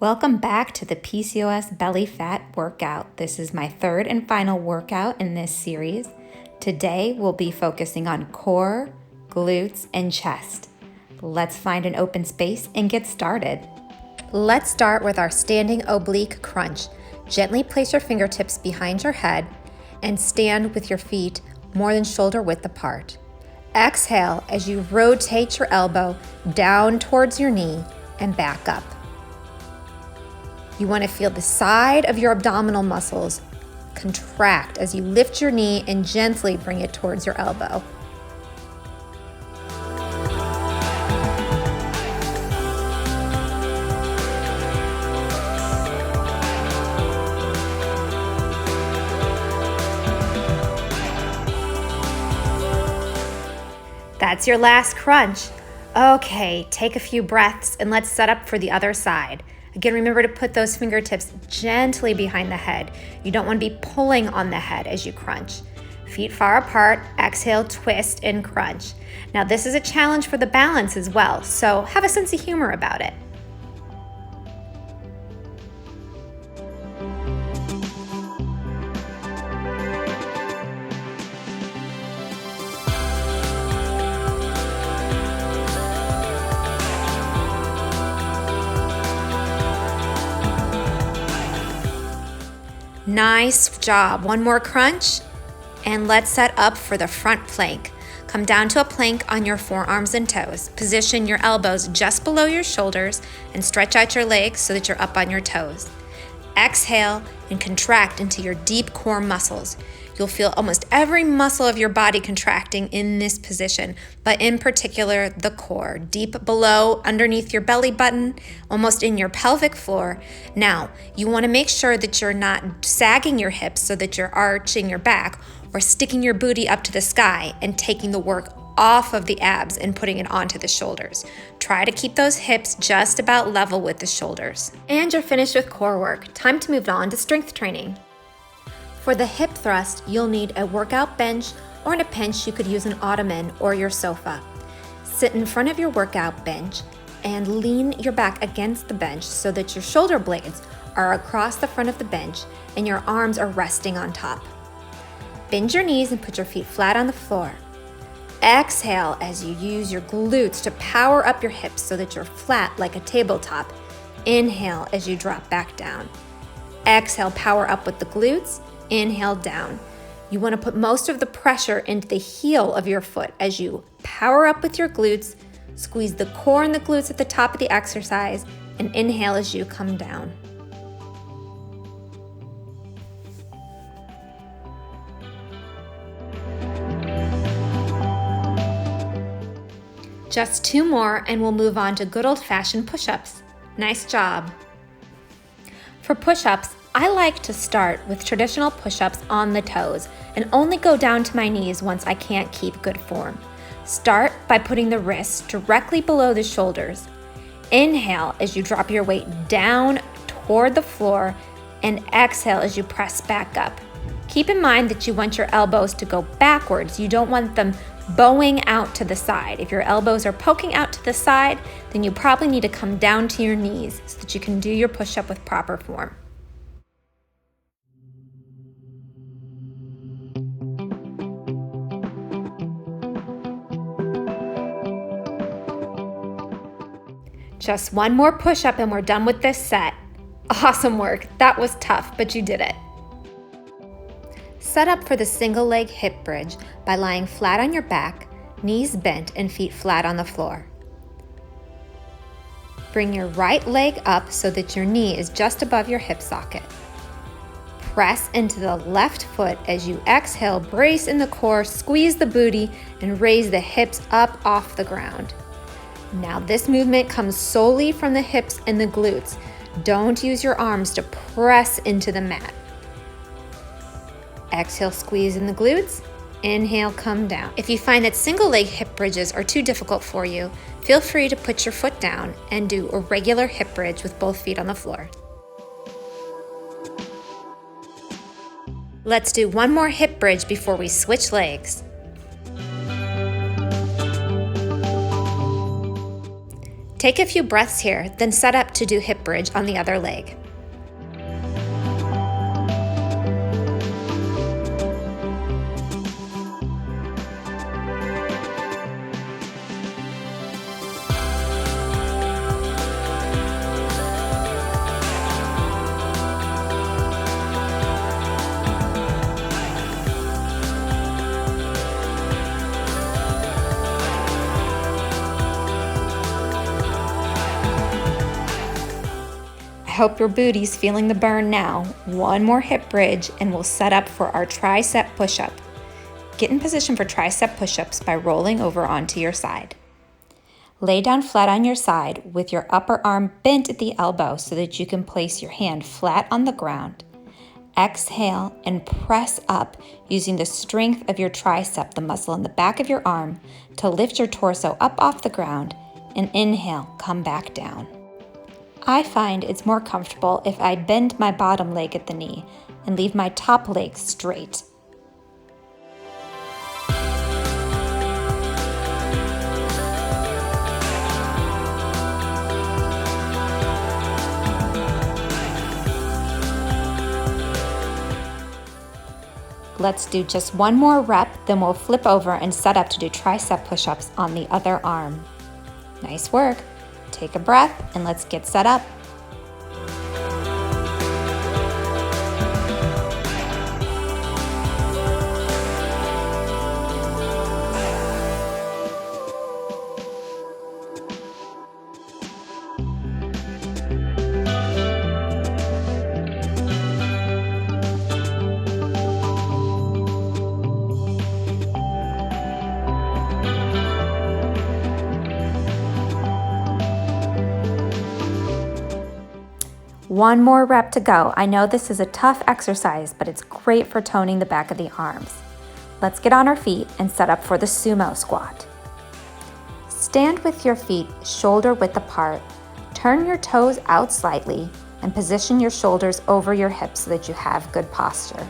Welcome back to the PCOS Belly Fat Workout. This is my third and final workout in this series. Today we'll be focusing on core, glutes, and chest. Let's find an open space and get started. Let's start with our standing oblique crunch. Gently place your fingertips behind your head and stand with your feet more than shoulder width apart. Exhale as you rotate your elbow down towards your knee and back up. You want to feel the side of your abdominal muscles contract as you lift your knee and gently bring it towards your elbow. That's your last crunch. Okay, take a few breaths and let's set up for the other side. Again, remember to put those fingertips gently behind the head. You don't want to be pulling on the head as you crunch. Feet far apart, exhale, twist, and crunch. Now this is a challenge for the balance as well, so have a sense of humor about it. Nice job. One more crunch, and let's set up for the front plank. Come down to a plank on your forearms and toes. Position your elbows just below your shoulders and stretch out your legs so that you're up on your toes. Exhale and contract into your deep core muscles. You'll feel almost every muscle of your body contracting in this position, but in particular the core, deep below, underneath your belly button, almost in your pelvic floor. Now, you want to make sure that you're not sagging your hips so that you're arching your back or sticking your booty up to the sky and taking the work off of the abs and putting it onto the shoulders. Try to keep those hips just about level with the shoulders. And you're finished with core work. Time to move on to strength training. For the hip thrust, you'll need a workout bench, or in a pinch, you could use an ottoman or your sofa. Sit in front of your workout bench and lean your back against the bench so that your shoulder blades are across the front of the bench and your arms are resting on top. Bend your knees and put your feet flat on the floor. Exhale as you use your glutes to power up your hips so that you're flat like a tabletop. Inhale as you drop back down. Exhale, power up with the glutes. Inhale down. You want to put most of the pressure into the heel of your foot as you power up with your glutes, squeeze the core and the glutes at the top of the exercise, and inhale as you come down. Just two more and we'll move on to good old-fashioned push-ups. Nice job. For push-ups, I like to start with traditional push-ups on the toes and only go down to my knees once I can't keep good form. Start by putting the wrists directly below the shoulders. Inhale as you drop your weight down toward the floor and exhale as you press back up. Keep in mind that you want your elbows to go backwards. You don't want them bowing out to the side. If your elbows are poking out to the side, then you probably need to come down to your knees so that you can do your push-up with proper form. Just one more push-up and we're done with this set. Awesome work. That was tough, but you did it. Set up for the single leg hip bridge by lying flat on your back, knees bent and feet flat on the floor. Bring your right leg up so that your knee is just above your hip socket. Press into the left foot as you exhale, brace in the core, squeeze the booty, and raise the hips up off the ground. Now this movement comes solely from the hips and the glutes. Don't use your arms to press into the mat. Exhale, squeeze in the glutes. Inhale, come down. If you find that single leg hip bridges are too difficult for you, feel free to put your foot down and do a regular hip bridge with both feet on the floor. Let's do one more hip bridge before we switch legs. Take a few breaths here, then set up to do hip bridge on the other leg. I hope your booty's feeling the burn now. One more hip bridge and we'll set up for our tricep push-up. Get in position for tricep push-ups by rolling over onto your side. Lay down flat on your side with your upper arm bent at the elbow so that you can place your hand flat on the ground. Exhale and press up using the strength of your tricep, the muscle in the back of your arm, to lift your torso up off the ground, and inhale, come back down. I find it's more comfortable if I bend my bottom leg at the knee and leave my top leg straight. Let's do just one more rep, then we'll flip over and set up to do tricep push-ups on the other arm. Nice work. Take a breath and let's get set up. One more rep to go. I know this is a tough exercise, but it's great for toning the back of the arms. Let's get on our feet and set up for the Sumo Squat. Stand with your feet shoulder width apart, turn your toes out slightly, and position your shoulders over your hips so that you have good posture.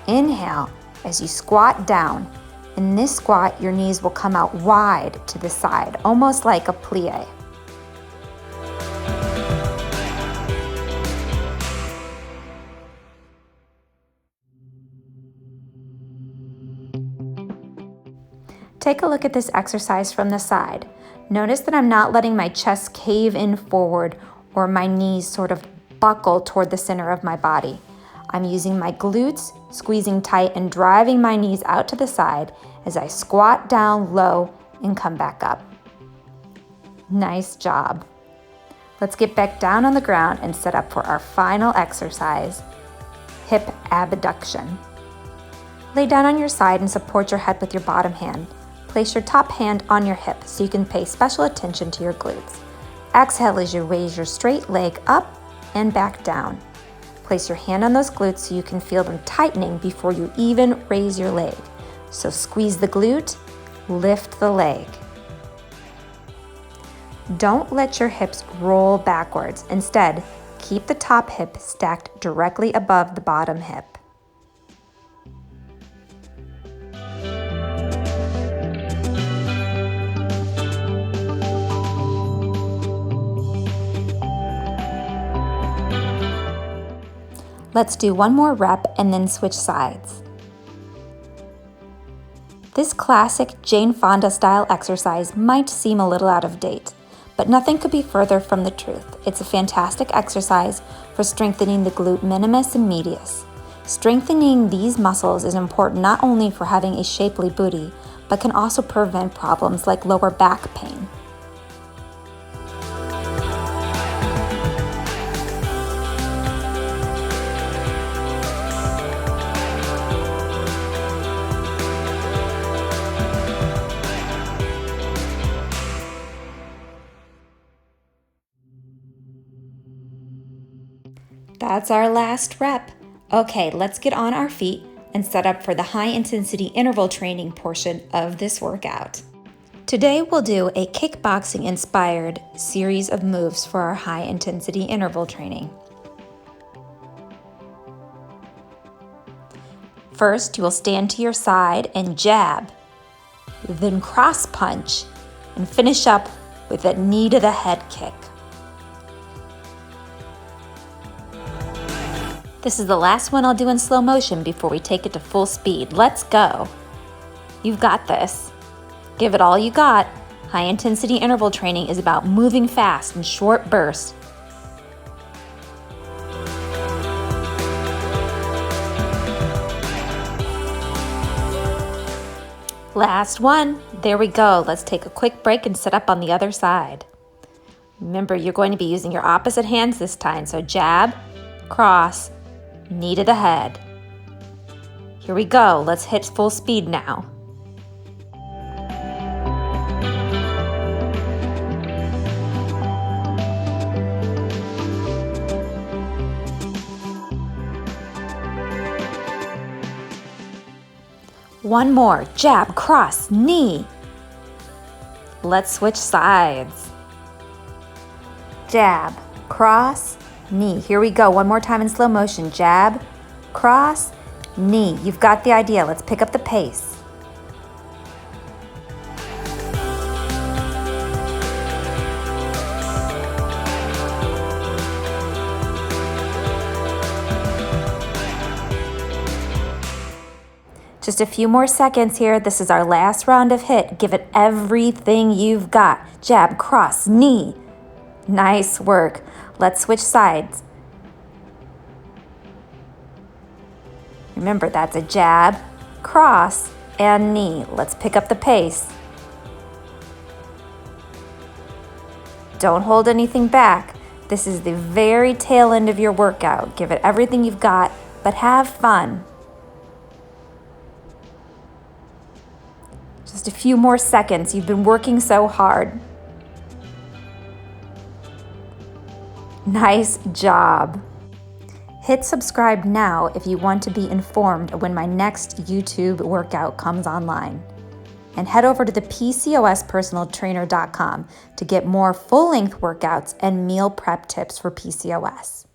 Inhale as you squat down. In this squat, your knees will come out wide to the side, almost like a plie. Take a look at this exercise from the side. Notice that I'm not letting my chest cave in forward or my knees sort of buckle toward the center of my body. I'm using my glutes, squeezing tight and driving my knees out to the side as I squat down low and come back up. Nice job. Let's get back down on the ground and set up for our final exercise, hip abduction. Lay down on your side and support your head with your bottom hand. Place your top hand on your hip so you can pay special attention to your glutes. Exhale as you raise your straight leg up and back down. Place your hand on those glutes so you can feel them tightening before you even raise your leg. So squeeze the glute, lift the leg. Don't let your hips roll backwards. Instead, keep the top hip stacked directly above the bottom hip. Let's do one more rep and then switch sides. This classic Jane Fonda style exercise might seem a little out of date, but nothing could be further from the truth. It's a fantastic exercise for strengthening the glute minimus and medius. Strengthening these muscles is important not only for having a shapely booty, but can also prevent problems like lower back pain. That's our last rep. Okay, let's get on our feet and set up for the high intensity interval training portion of this workout. Today we'll do a kickboxing inspired series of moves for our high intensity interval training. First, you will stand to your side and jab, then cross punch, and finish up with a knee to the head kick. This is the last one I'll do in slow motion before we take it to full speed. Let's go. You've got this. Give it all you got. High intensity interval training is about moving fast in short bursts. Last one. There we go. Let's take a quick break and set up on the other side. Remember, you're going to be using your opposite hands this time. So jab, cross, knee to the head. Here we go. Let's hit full speed now. One more. Jab, cross, knee. Let's switch sides. Jab, cross, knee. Here we go. One more time in slow motion. Jab, cross, knee. You've got the idea. Let's pick up the pace. Just a few more seconds here. This is our last round of HIIT. Give it everything you've got. Jab, cross, knee. Nice work. Let's switch sides. Remember, that's a jab, cross, and knee. Let's pick up the pace. Don't hold anything back. This is the very tail end of your workout. Give it everything you've got, but have fun. Just a few more seconds. You've been working so hard. Nice job. Hit subscribe now if you want to be informed when my next YouTube workout comes online. And head over to the PCOSpersonaltrainer.com to get more full-length workouts and meal prep tips for PCOS.